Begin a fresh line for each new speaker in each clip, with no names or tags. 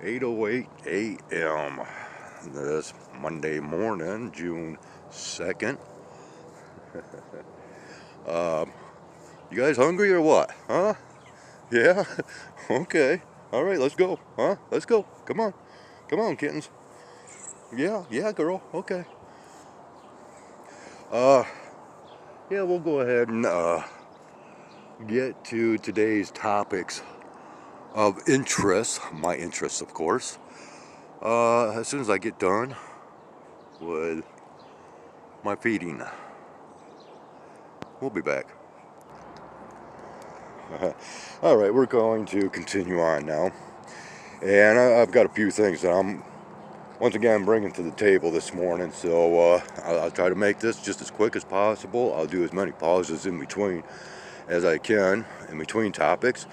8:08 a.m. this Monday morning, June 2nd. You guys hungry or what? Huh? Yeah? Okay. All right, let's go. Huh? Let's go. Come on. Come on, kittens. Yeah, girl. Okay. Yeah, we'll go ahead and get to today's topics of interest. My interests, of course. As soon as I get done with my feeding. We'll be back. Alright, we're going to continue on now. And I've got a few things that I'm, once again, bringing to the table this morning. So I'll try to make this just as quick as possible. I'll do as many pauses in between as I can, in between topics.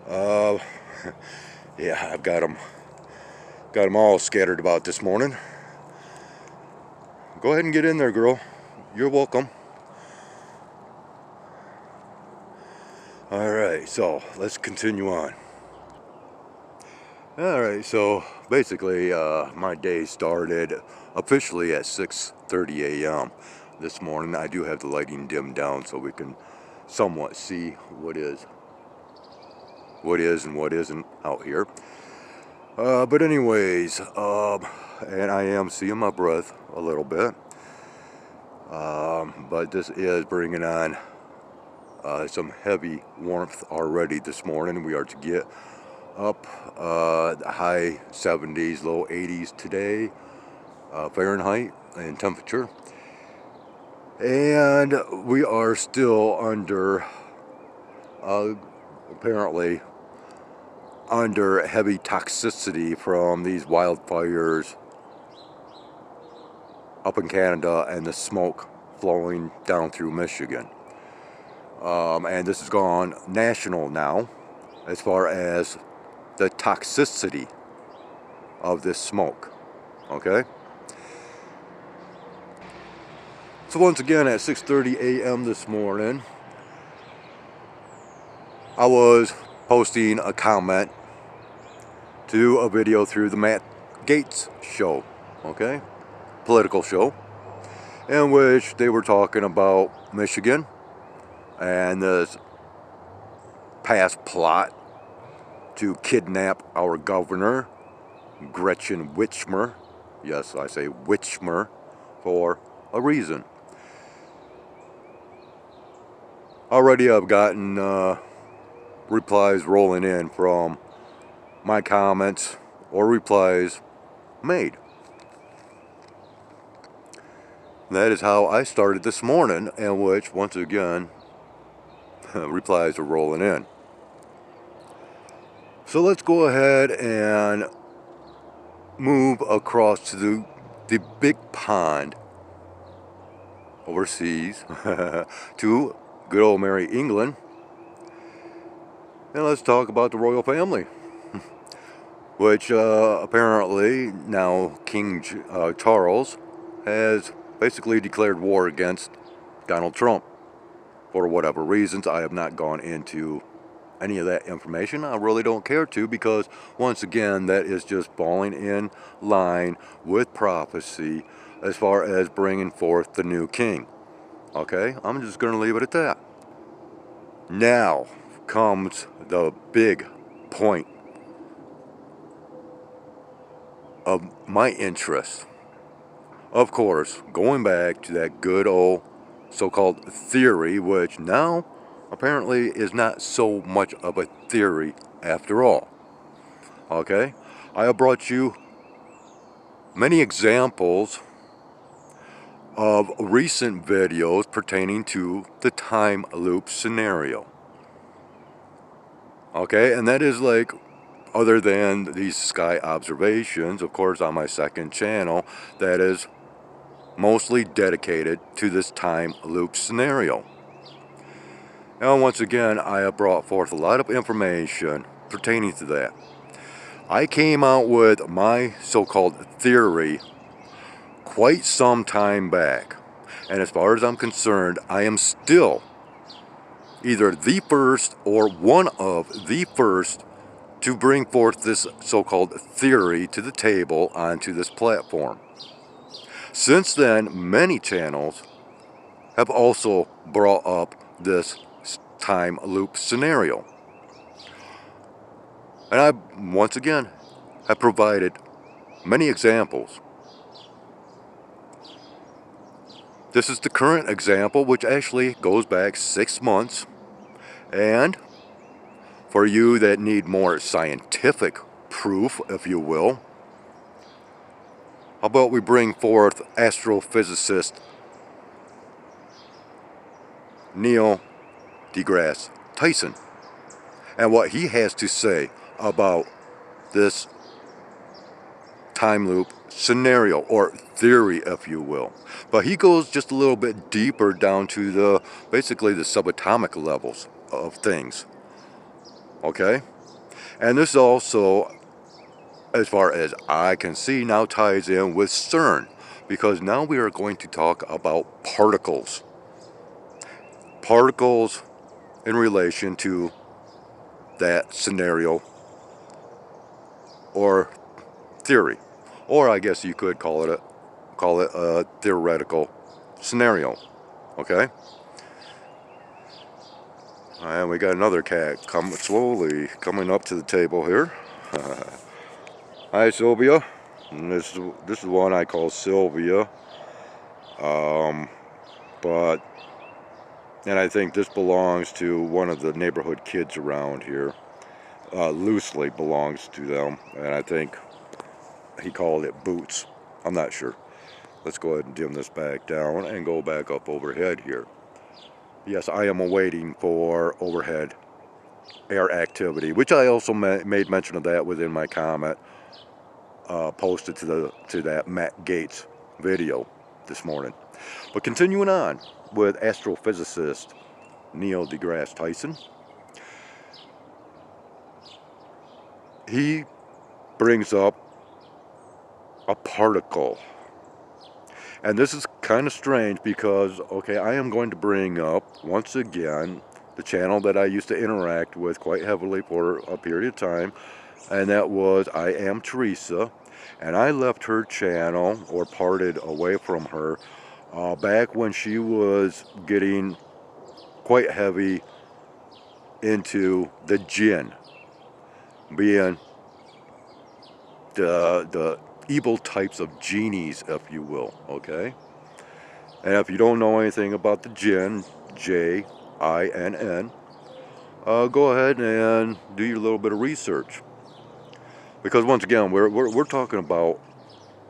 Yeah, I've got them all scattered about this morning. Go ahead and get in there, girl. You're welcome. Alright, so let's continue on. Alright, so basically my day started officially at 6:30 a.m. this morning. I do have the lighting dimmed down so we can somewhat see what is and what isn't out here. But anyways, and I am seeing my breath a little bit. But this is bringing on some heavy warmth already this morning. We are to get up high 70s, low 80s today, Fahrenheit in temperature. And we are still under, apparently, under heavy toxicity from these wildfires up in Canada and the smoke flowing down through Michigan. And this has gone national now as far as the toxicity of this smoke. Okay? So once again at 6:30 a.m. this morning, I was posting a comment to a video through the Matt Gaetz show, okay? Political show, in which they were talking about Michigan and this past plot to kidnap our governor, Gretchen Whitmer. Yes, I say Whitmer for a reason. Already I've gotten replies rolling in from my comments or replies made. That is how I started this morning, in which, once again, replies are rolling in. So let's go ahead and move across to the big pond overseas to good old Merry England. And let's talk about the royal family, which apparently now King Charles has basically declared war against Donald Trump for whatever reasons. I have not gone into any of that information. I really don't care to, because once again that is just falling in line with prophecy as far as bringing forth the new king. Okay, I'm just going to leave it at that. Now comes the big point of my interest. Of course, going back to that good old so-called theory, which now apparently is not so much of a theory after all. Okay? I have brought you many examples of recent videos pertaining to the time loop scenario. Okay? And that is like, other than these sky observations, of course, on my second channel, that is mostly dedicated to this time loop scenario. Now, once again, I have brought forth a lot of information pertaining to that. I came out with my so-called theory quite some time back. And as far as I'm concerned, I am still either the first or one of the first to bring forth this so-called theory to the table onto this platform. Since then, many channels have also brought up this time loop scenario. And I, once again, have provided many examples. This is the current example, which actually goes back 6 months. And for you that need more scientific proof, if you will, how about we bring forth astrophysicist Neil deGrasse Tyson and what he has to say about this time loop scenario, or theory, if you will. But he goes just a little bit deeper down to the basically the subatomic levels of things. Okay? And this also, as far as I can see, now ties in with CERN, because now we are going to talk about particles. Particles in relation to that scenario or theory, or I guess you could call it a theoretical scenario. Okay? And we got another cat slowly coming up to the table here. Hi, Sylvia. And this is one I call Sylvia. And I think this belongs to one of the neighborhood kids around here. Loosely belongs to them, and I think he called it Boots. I'm not sure. Let's go ahead and dim this back down and go back up overhead here. Yes, I am awaiting for overhead air activity, which I also made mention of that within my comment posted to that Matt Gaetz video this morning. But continuing on with astrophysicist Neil deGrasse Tyson, he brings up a particle. And this is kind of strange because, okay, I am going to bring up, once again, the channel that I used to interact with quite heavily for a period of time, and that was I Am Teresa. And I left her channel, or parted away from her, back when she was getting quite heavy into the jinn, being the evil types of genies, if you will, okay? And if you don't know anything about the jinn, J-I-N-N, go ahead and do your little bit of research. Because once again, we're talking about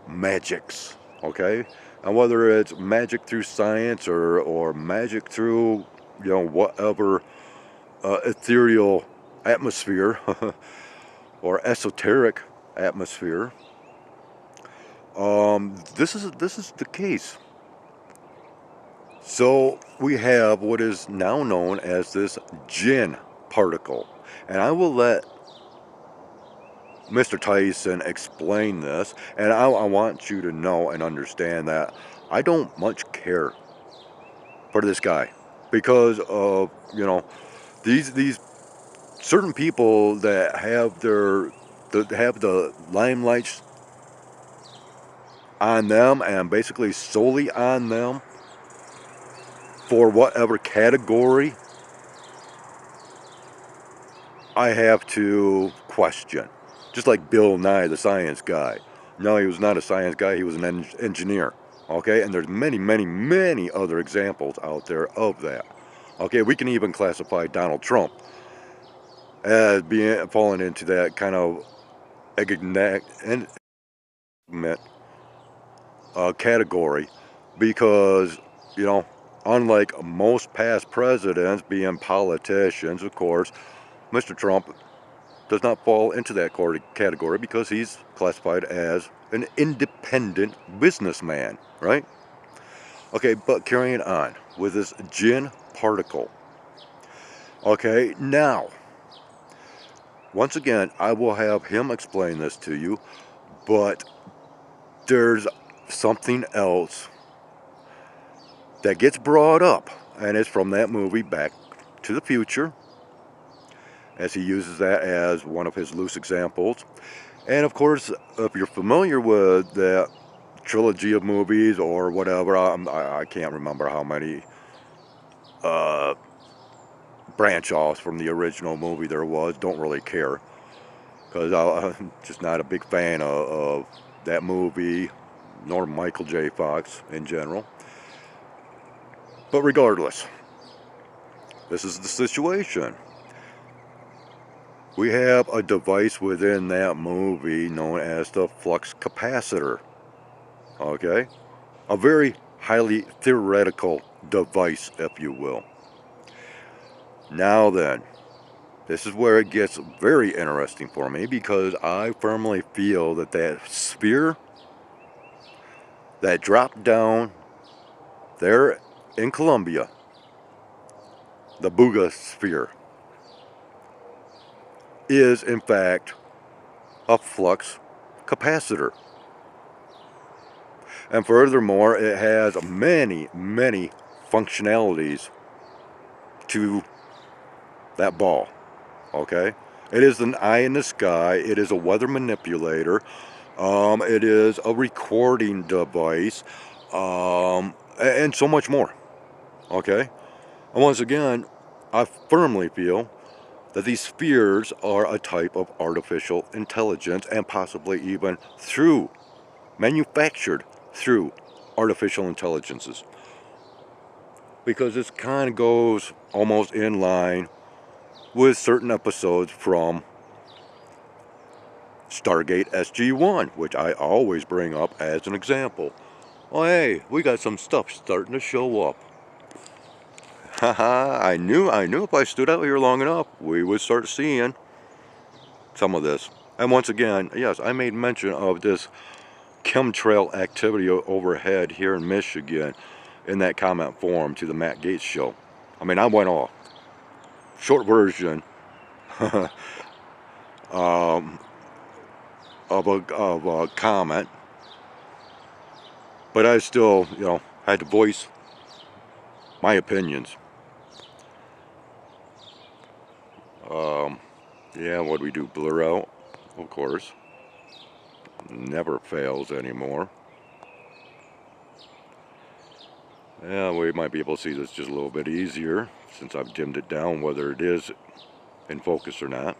magics, okay? And whether it's magic through science or magic through, you know, whatever ethereal atmosphere or esoteric atmosphere, this is the case. So we have what is now known as this jinn particle, and I will let Mr. Tyson explain this, and I want you to know and understand that I don't much care for this guy, because of, you know, these certain people that have the limelight on them, and basically solely on them, for whatever category I have to question. Just like Bill Nye, the science guy. No, he was not a science guy, he was an engineer. Okay, and there's many, many, many other examples out there of that. Okay, we can even classify Donald Trump as falling into that kind of category, because, you know, unlike most past presidents being politicians, of course, Mr. Trump does not fall into that category because he's classified as an independent businessman, right? Okay, but carrying on with this jinn particle. Okay, now, once again, I will have him explain this to you, but there's something else that gets brought up, and it's from that movie Back to the Future. as he uses that as one of his loose examples. And of course, if you're familiar with that trilogy of movies or whatever, I can't remember how many branch offs from the original movie there was. Don't really care, because I'm just not a big fan of that movie, nor Michael J. Fox in general. But regardless, this is the situation. We have a device within that movie known as the flux capacitor. Okay? A very highly theoretical device, if you will. Now then, this is where it gets very interesting for me, because I firmly feel that that sphere that dropped down there in Colombia, the Buga sphere, is in fact a flux capacitor. And furthermore, it has many, many functionalities to that ball. Okay? It is an eye in the sky. It is a weather manipulator. It is a recording device. And so much more. Okay? And once again, I firmly feel that these spheres are a type of artificial intelligence, and possibly even manufactured through artificial intelligences. Because this kind of goes almost in line with certain episodes from Stargate SG-1, which I always bring up as an example. Oh, hey, we got some stuff starting to show up. Haha, I knew if I stood out here long enough, we would start seeing some of this. And once again, yes, I made mention of this chemtrail activity overhead here in Michigan in that comment form to the Matt Gaetz show. I mean, I went off. Short version of a comment, but I still, had to voice my opinions. Yeah, what do we do? Blur out, of course. Never fails anymore. Yeah, we might be able to see this just a little bit easier since I've dimmed it down, whether it is in focus or not.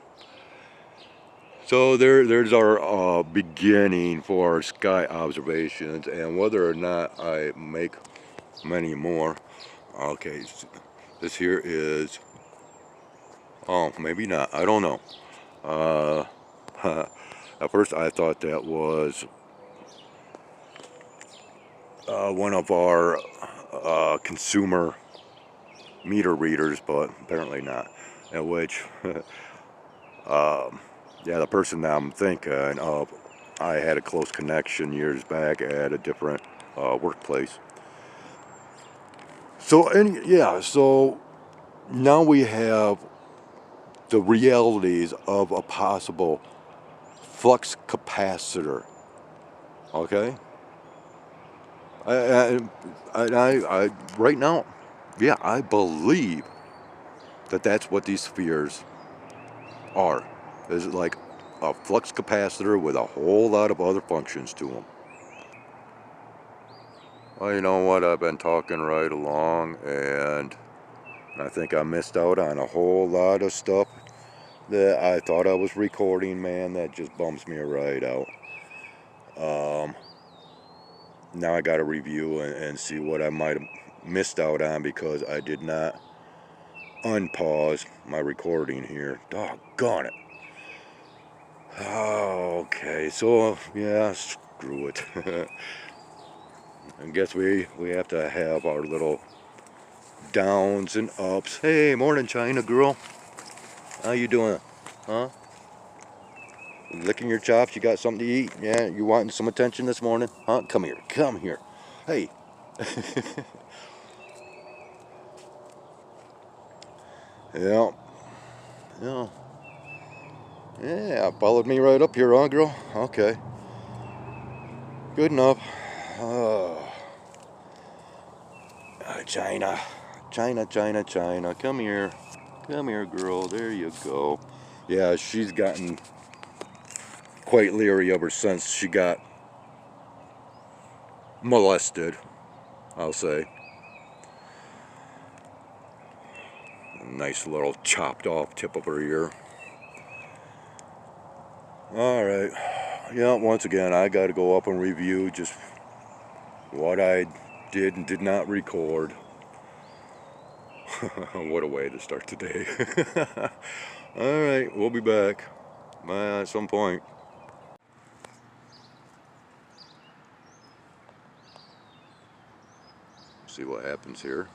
So there's our beginning for sky observations, and whether or not I make many more. Okay, this here is, oh, maybe not, I don't know. At first I thought that was one of our consumer meter readers, but apparently not. At which, yeah, the person that I'm thinking of, I had a close connection years back at a different workplace. So, so now we have the realities of a possible flux capacitor. Okay? I right now, yeah, I believe that that's what these spheres are. Is like a flux capacitor with a whole lot of other functions to them. Well, you know what? I've been talking right along, and I think I missed out on a whole lot of stuff that I thought I was recording, man. That just bums me right out. Now I got to review and see what I might have missed out on because I did not unpause my recording here. Doggone it. Okay, so yeah, screw it. I guess we have to have our little downs and ups. Hey, morning, China girl. How you doing? Huh? Licking your chops? You got something to eat? Yeah, you wanting some attention this morning? Huh? Come here. Come here. Hey. Yeah. Yeah. Yeah, followed me right up here, huh, girl? Okay. Good enough. China. China, China, China. Come here. Come here, girl. There you go. Yeah, she's gotten quite leery ever since she got molested, I'll say. A nice little chopped off tip of her ear. Alright. Yeah, once again, I got to go up and review just what I did and did not record. What a way to start the day. Alright, we'll be back at some point. See what happens here.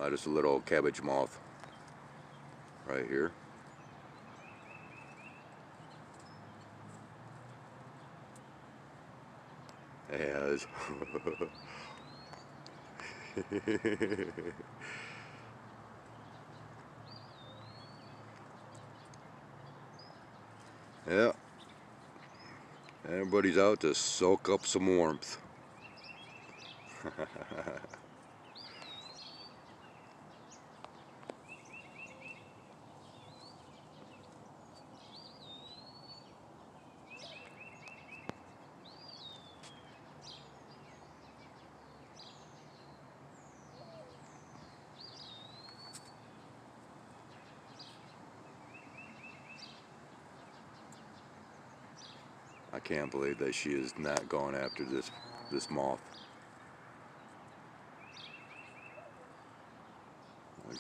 Just a little cabbage moth right here. As yeah, everybody's out to soak up some warmth. I can't believe that she is not going after this moth.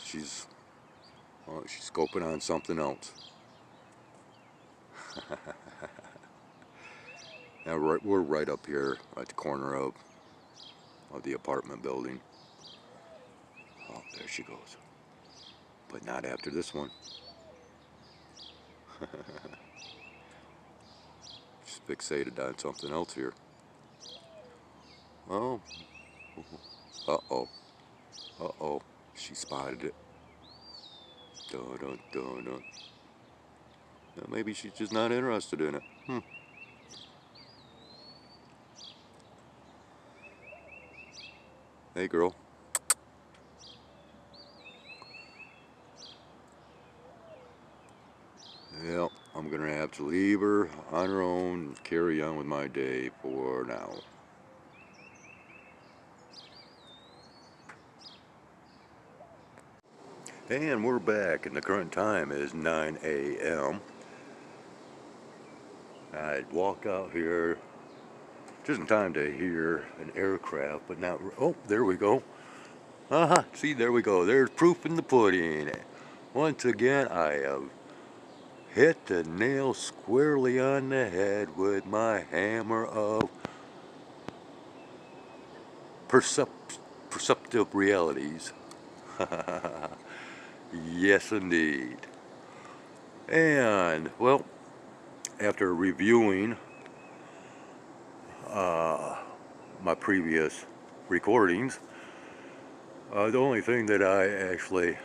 She's scoping on something else. Now we're right up here at the corner of the apartment building. Oh, there she goes. But not after this one. She's fixated on something else here. Oh. Uh-oh. Uh-oh. She spotted it. Dun, dun, dun, dun. Now maybe she's just not interested in it. Hey, girl. Yep, I'm gonna have to leave her on her own and carry on with my day for now. And we're back, and the current time is 9 a.m. I'd walk out here just in time to hear an aircraft, but not. Oh, there we go. See, there we go. There's proof in the pudding. Once again, I have hit the nail squarely on the head with my hammer of perceptive realities. Yes, indeed. And, well, after reviewing my previous recordings, the only thing that I actually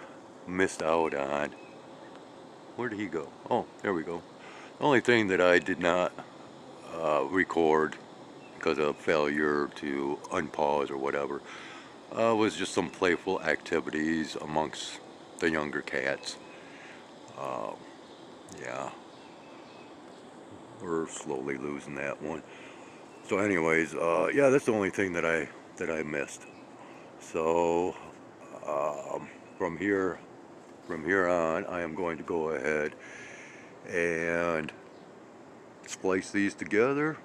missed out on, where did he go? Oh, there we go. The only thing that I did not record because of failure to unpause or whatever was just some playful activities amongst the younger cats. Yeah, we're slowly losing that one. So anyways, yeah, that's the only thing that I missed. So from here on, I am going to go ahead and splice these together.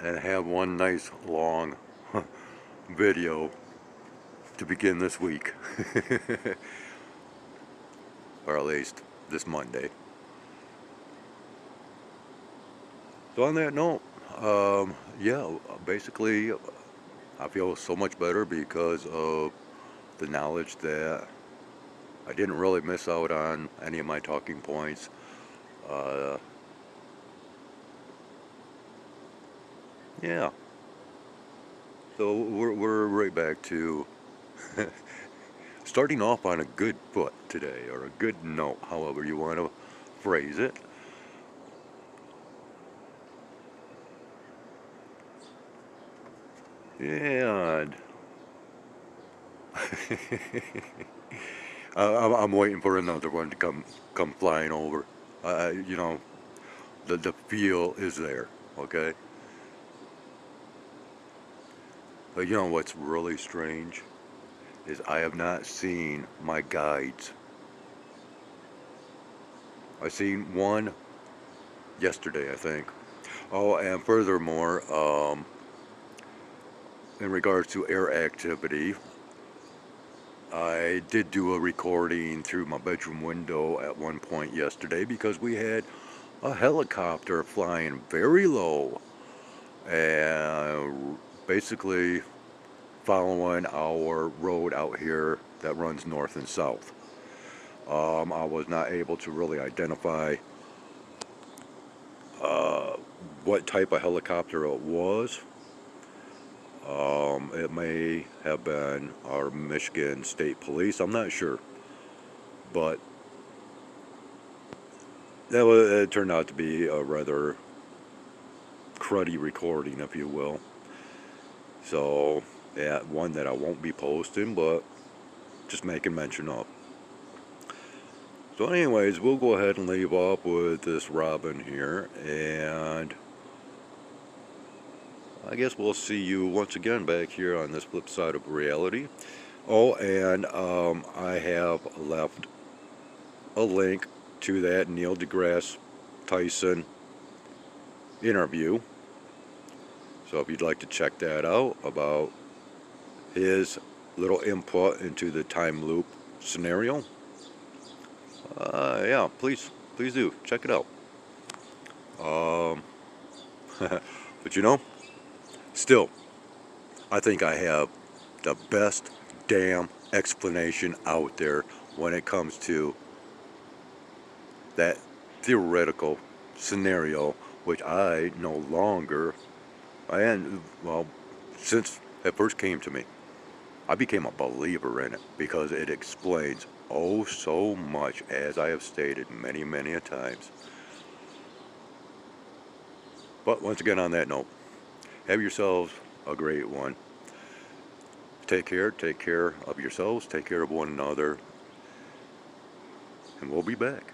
And have one nice long video to begin this week. Or at least this Monday. So on that note, yeah, basically I feel so much better because of the knowledge that I didn't really miss out on any of my talking points. Yeah. So we're right back to starting off on a good foot today, or a good note, however you want to phrase it. And I'm waiting for another one to come flying over. You know, the feel is there, okay? But you know what's really strange is I have not seen my guides. I seen one yesterday, I think. Oh, and furthermore, in regards to air activity, I did do a recording through my bedroom window at one point yesterday because we had a helicopter flying very low and basically following our road out here that runs north and south. I was not able to really identify uh, what type of helicopter it was. It may have been our Michigan State Police. I'm not sure, but it turned out to be a rather cruddy recording, if you will. So, yeah, one that I won't be posting, but just making mention of. So, anyways, we'll go ahead and leave off with this robin here, and I guess we'll see you once again back here on this flip side of reality. Oh, and I have left a link to that Neil deGrasse Tyson interview. So if you'd like to check that out about his little input into the time loop scenario, yeah, please do check it out. Um, but you know, still, I think I have the best damn explanation out there when it comes to that theoretical scenario, which I no longer, well, since it first came to me, I became a believer in it because it explains oh so much, as I have stated many, many a times. But once again, on that note, have yourselves a great one. Take care of yourselves, take care of one another, and we'll be back.